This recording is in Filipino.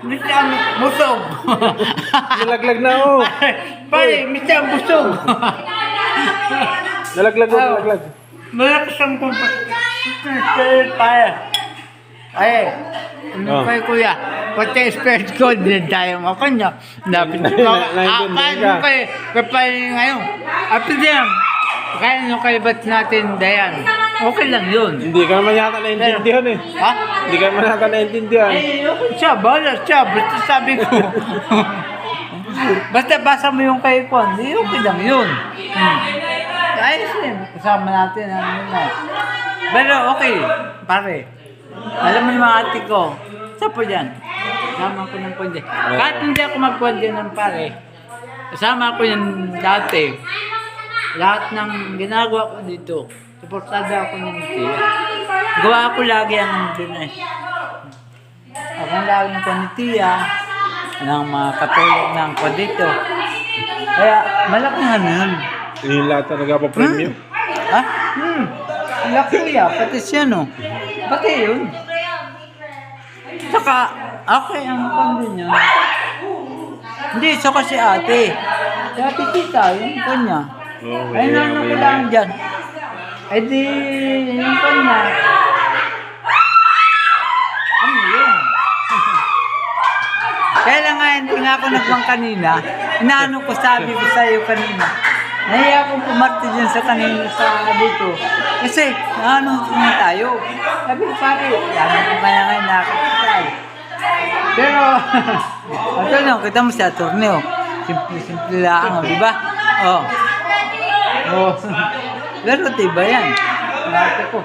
Mr. Busog. Nalaglag na ako. Pare, Mr. Busog. Nalaglag. Malakas ang kumpas. Pare. Ay, ano kay kuya? Pati spirit ko, din tayo mo kanya. Dapat ko, paano kayo ngayon? Apit yan. Kaya nyo kayo ba't natin dayan? Okay lang yun. Hindi ka naman yata naintindihan eh. Ha? Hindi ka naman yata naintindihan. Eh, okay siya, bahala siya. Basta sabi ko. Basta basa mo yung kay Kwan, di okay lang yun. Ayos din. Kasama natin ang na. Pero okay, pare. Alam mo naman ate ko, sa po dyan. Kasama ko ng kundi. Kahit hindi ako magkundi ng pare, kasama ko yan dati. Lahat ng ginagawa ko dito, suportado ako ng tiya. Gawa ko lagi ang din eh. Akong laging ko ni tiya, ng mga katulog ng ko dito. Kaya malaking ano yun. Yung lahat na nagpa-premium. Ha? Laki kuya, pati siya no. Pati yun. Saka, okay ang kondo niya. Hindi, saka si ate. Si ate tita, yung kanya. Ay, naano ko lang dyan. Ay di, yung kanya. Ano yun? Kaya lang nga, hindi nga ako nagwang kanina. Inaano ko, sabi ko sa'yo kanina. Nahiya akong pumarti dyan sa kanina sa dito. Kasi, ano naman tayo. Sabi ko, pare, dami ko kaya ngayon nakakasal. Pero, ito nyo, kita mo sa torneo. Simple lang, di ba? Oh. Pero diba yan? Ate ko.